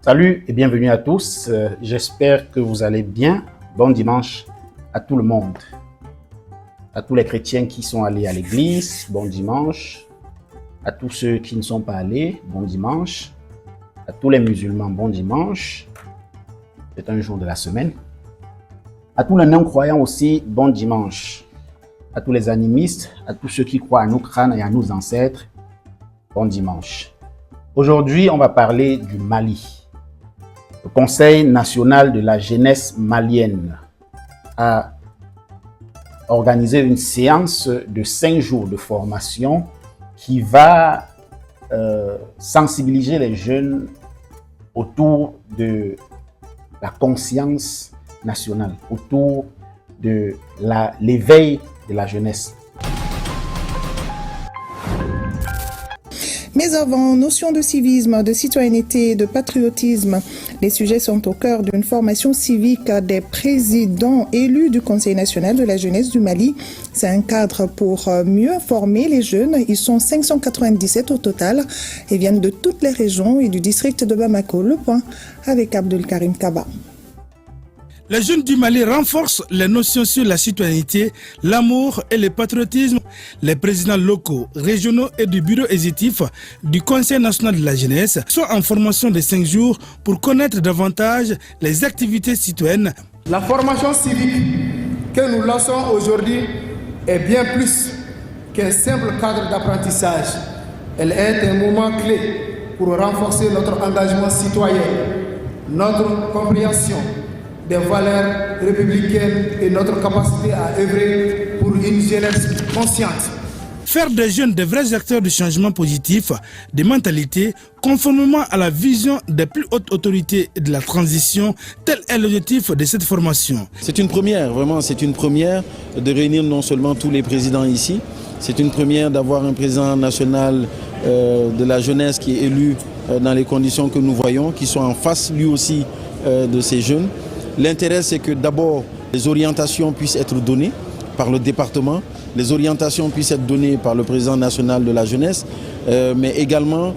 Salut et bienvenue à tous. J'espère que vous allez bien. Bon dimanche à tout le monde. À tous les chrétiens qui sont allés à l'église, bon dimanche. À tous ceux qui ne sont pas allés, bon dimanche. À tous les musulmans, bon dimanche. C'est un jour de la semaine. À tous les non-croyants aussi, bon dimanche. À tous les animistes, à tous ceux qui croient à nos crânes et à nos ancêtres, bon dimanche. Aujourd'hui, on va parler du Mali. Le Conseil national de la jeunesse malienne a organisé une séance de 5 jours de formation qui va sensibiliser les jeunes autour de la conscience nationale, autour de l'éveil de la jeunesse. Mais avant, notion de civisme, de citoyenneté, de patriotisme, les sujets sont au cœur d'une formation civique des présidents élus du Conseil national de la jeunesse du Mali. C'est un cadre pour mieux former les jeunes. Ils sont 597 au total et viennent de toutes les régions et du district de Bamako. Le point avec Abdul Karim Kaba. Les jeunes du Mali renforcent les notions sur la citoyenneté, l'amour et le patriotisme. Les présidents locaux, régionaux et du bureau exécutif du Conseil national de la jeunesse sont en formation de 5 jours pour connaître davantage les activités citoyennes. La formation civique que nous lançons aujourd'hui est bien plus qu'un simple cadre d'apprentissage. Elle est un moment clé pour renforcer notre engagement citoyen, notre compréhension des valeurs républicaines et notre capacité à œuvrer pour une jeunesse consciente. Faire des jeunes de vrais acteurs du changement positif, des mentalités, conformément à la vision des plus hautes autorités de la transition, tel est l'objectif de cette formation. C'est une première, vraiment, c'est une première de réunir non seulement tous les présidents ici, c'est une première d'avoir un président national de la jeunesse qui est élu dans les conditions que nous voyons, qui sont en face lui aussi de ces jeunes. L'intérêt, c'est que d'abord, les orientations puissent être données par le département, les orientations puissent être données par le président national de la jeunesse, mais également,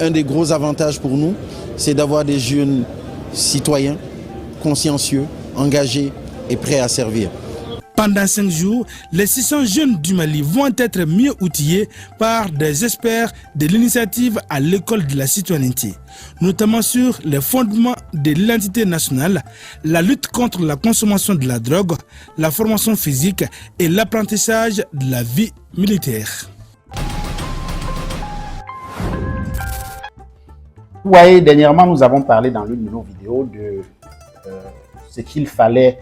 un des gros avantages pour nous, c'est d'avoir des jeunes citoyens, consciencieux, engagés et prêts à servir. Pendant 5 jours, les 600 jeunes du Mali vont être mieux outillés par des experts de l'initiative à l'école de la citoyenneté, notamment sur les fondements de l'identité nationale, la lutte contre la consommation de la drogue, la formation physique et l'apprentissage de la vie militaire. Vous voyez, dernièrement, nous avons parlé dans l'une de nos vidéos de ce qu'il fallait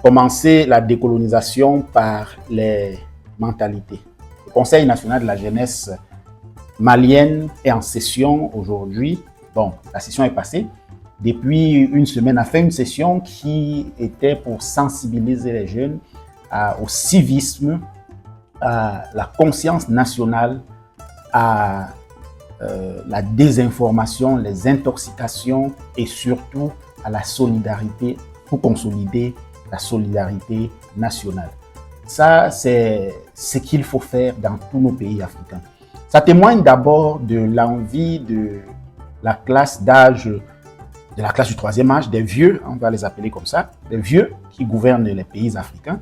commencer la décolonisation par les mentalités. Le Conseil national de la jeunesse malienne est en session aujourd'hui. Bon, la session est passée. Depuis une semaine, a fait une session qui était pour sensibiliser les jeunes au civisme, à la conscience nationale, à la désinformation, les intoxications et surtout à la solidarité pour consolider la solidarité nationale. Ça, c'est ce qu'il faut faire dans tous nos pays africains. Ça témoigne d'abord de l'envie de la classe d'âge, de la classe du 3e âge, des vieux, on va les appeler comme ça, des vieux qui gouvernent les pays africains.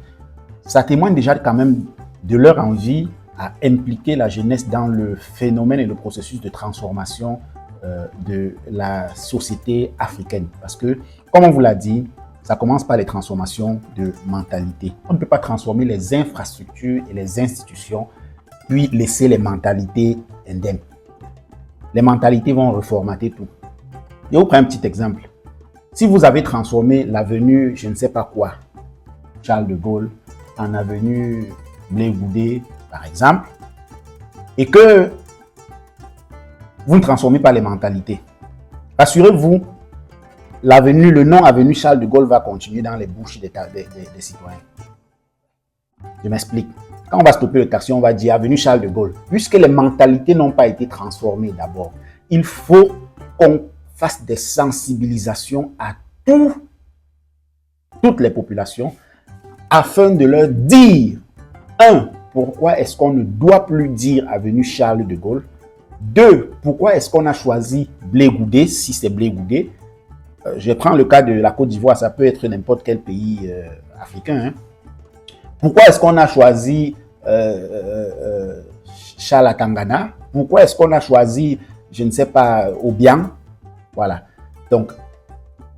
Ça témoigne déjà quand même de leur envie à impliquer la jeunesse dans le phénomène et le processus de transformation de la société africaine. Parce que, comme on vous l'a dit, ça commence par les transformations de mentalité. On ne peut pas transformer les infrastructures et les institutions, puis laisser les mentalités indemnes. Les mentalités vont reformater tout. Je vous prends un petit exemple. Si vous avez transformé l'avenue, je ne sais pas quoi, Charles de Gaulle, en avenue Blé Goudé, par exemple, et que vous ne transformez pas les mentalités, rassurez-vous, le nom avenue Charles de Gaulle va continuer dans les bouches des citoyens. Je m'explique. Quand on va stopper le taxi, on va dire avenue Charles de Gaulle. Puisque les mentalités n'ont pas été transformées d'abord, il faut qu'on fasse des sensibilisations à toutes les populations afin de leur dire, pourquoi est-ce qu'on ne doit plus dire avenue Charles de Gaulle? 2, pourquoi est-ce qu'on a choisi Blé Goudé, si c'est Blé Goudé? Je prends le cas de la Côte d'Ivoire, ça peut être n'importe quel pays africain. Hein. Pourquoi est-ce qu'on a choisi Charles Tangana? Pourquoi est-ce qu'on a choisi, je ne sais pas, Obiang? Voilà. Donc,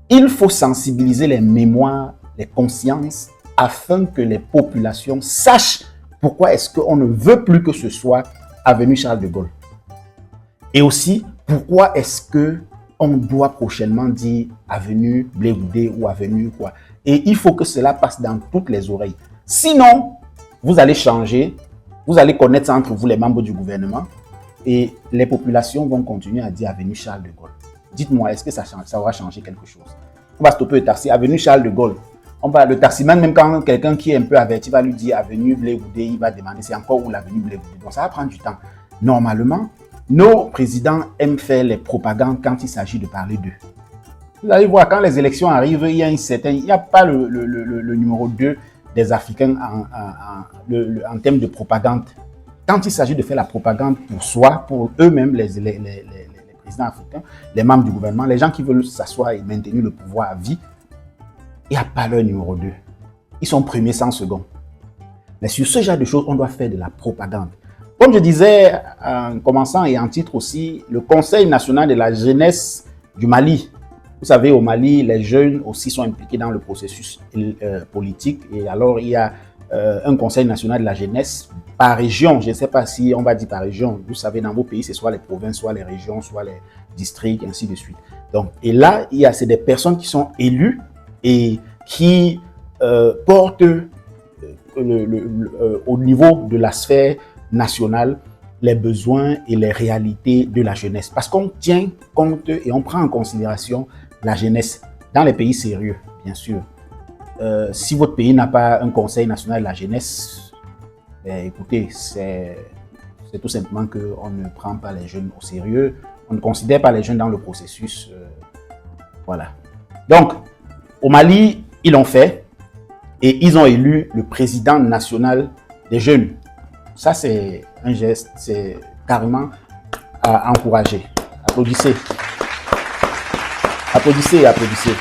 il faut sensibiliser les mémoires, les consciences, afin que les populations sachent pourquoi est-ce qu'on ne veut plus que ce soit avenue Charles de Gaulle. Et aussi, pourquoi est-ce qu'on doit prochainement dire avenue Blé Goudé ou avenue quoi. Et il faut que cela passe dans toutes les oreilles. Sinon, vous allez changer, vous allez connaître ça entre vous les membres du gouvernement et les populations vont continuer à dire avenue Charles de Gaulle. Dites-moi, est-ce que ça aura changé quelque chose? On va stopper le taxi, avenue Charles de Gaulle. Le taximan, même quand quelqu'un qui est un peu averti va lui dire avenue Blé Goudé, il va demander c'est encore où l'avenue Blé Goudé. Donc ça va prendre du temps. Normalement, nos présidents aiment faire les propagandes quand il s'agit de parler d'eux. Vous allez voir, quand les élections arrivent, il n'y a pas le numéro 2 des Africains en termes de propagande. Quand il s'agit de faire la propagande pour soi, pour eux-mêmes, les présidents africains, les membres du gouvernement, les gens qui veulent s'asseoir et maintenir le pouvoir à vie, il n'y a pas leur numéro 2. Ils sont premiers sans second. Mais sur ce genre de choses, on doit faire de la propagande. Comme je disais en commençant et en titre aussi, le Conseil national de la jeunesse du Mali. Vous savez, au Mali, les jeunes aussi sont impliqués dans le processus politique. Et alors, il y a un Conseil national de la jeunesse par région. Je ne sais pas si on va dire par région. Vous savez, dans vos pays, c'est soit les provinces, soit les régions, soit les districts, ainsi de suite. Donc, et là, c'est des personnes qui sont élues et qui portent au niveau de la sphère nationale les besoins et les réalités de la jeunesse. Parce qu'on tient compte et on prend en considération la jeunesse dans les pays sérieux, bien sûr. Si votre pays n'a pas un conseil national de la jeunesse, écoutez, c'est tout simplement qu'on ne prend pas les jeunes au sérieux, on ne considère pas les jeunes dans le processus. Voilà. Donc, au Mali, ils l'ont fait et ils ont élu le président national des jeunes. Ça, c'est un geste, c'est carrément à encourager. Applaudissez. Applaudissez, applaudissez.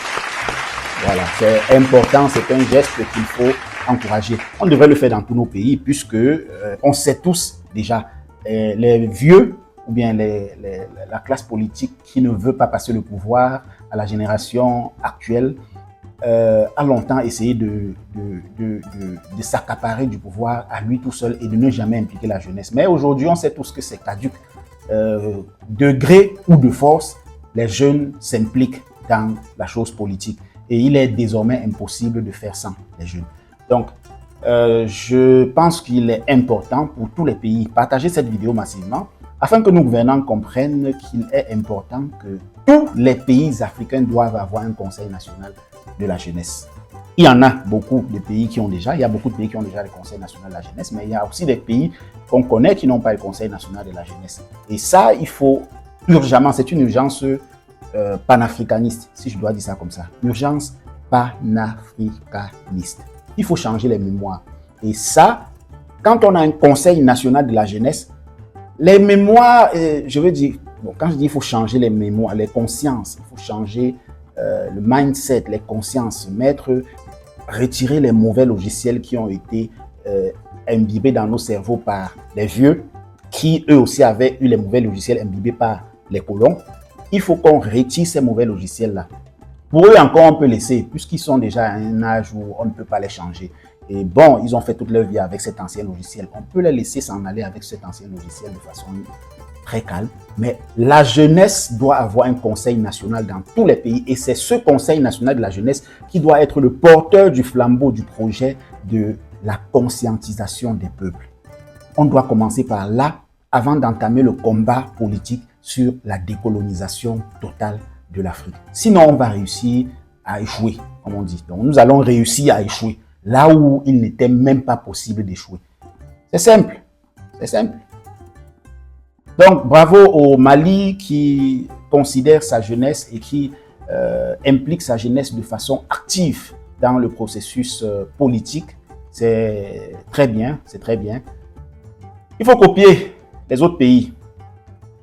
Voilà, c'est important, c'est un geste qu'il faut encourager. On devrait le faire dans tous nos pays puisque on sait tous déjà, les vieux ou bien la classe politique qui ne veut pas passer le pouvoir à la génération actuelle a longtemps essayé de s'accaparer du pouvoir à lui tout seul et de ne jamais impliquer la jeunesse. Mais aujourd'hui, on sait tous que c'est caduc. De gré ou de force, les jeunes s'impliquent dans la chose politique. Et il est désormais impossible de faire sans les jeunes. Donc, je pense qu'il est important pour tous les pays de partager cette vidéo massivement afin que nos gouvernants comprennent qu'il est important que tous les pays africains doivent avoir un conseil national de la jeunesse. Il y en a beaucoup de pays qui ont déjà, il y a beaucoup de pays qui ont déjà le conseil national de la jeunesse, mais il y a aussi des pays qu'on connaît qui n'ont pas le conseil national de la jeunesse. Et ça, il faut urgemment, c'est une urgence panafricaniste, si je dois dire ça comme ça. Urgence panafricaniste. Il faut changer les mémoires. Et ça, quand on a un conseil national de la jeunesse, les mémoires, je veux dire, bon, quand je dis il faut changer les mémoires, les consciences, il faut changer le mindset, les consciences, retirer les mauvais logiciels qui ont été imbibés dans nos cerveaux par les vieux, qui eux aussi avaient eu les mauvais logiciels imbibés par les colons. Il faut qu'on retire ces mauvais logiciels-là. Pour eux encore, on peut laisser, puisqu'ils sont déjà à un âge où on ne peut pas les changer. Et bon, ils ont fait toute leur vie avec cet ancien logiciel. On peut les laisser s'en aller avec cet ancien logiciel de façon très calme. Mais la jeunesse doit avoir un conseil national dans tous les pays. Et c'est ce conseil national de la jeunesse qui doit être le porteur du flambeau du projet de la conscientisation des peuples. On doit commencer par là avant d'entamer le combat politique sur la décolonisation totale de l'Afrique. Sinon, on va réussir à échouer, comme on dit. Donc, nous allons réussir à échouer là où il n'était même pas possible d'échouer. C'est simple. C'est simple. Donc, bravo au Mali qui considère sa jeunesse et qui implique sa jeunesse de façon active dans le processus politique. C'est très bien, c'est très bien. Il faut copier les autres pays.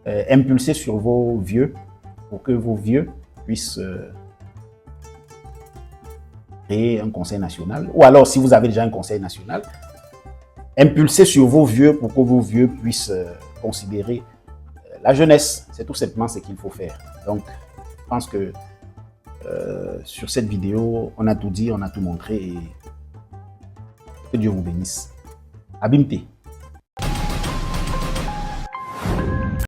impulser sur vos vieux pour que vos vieux puissent créer un conseil national. Ou alors, si vous avez déjà un conseil national, impulser sur vos vieux pour que vos vieux puissent considérer la jeunesse. C'est tout simplement ce qu'il faut faire. Donc, je pense que sur cette vidéo, on a tout dit, on a tout montré et que Dieu vous bénisse. Abimte.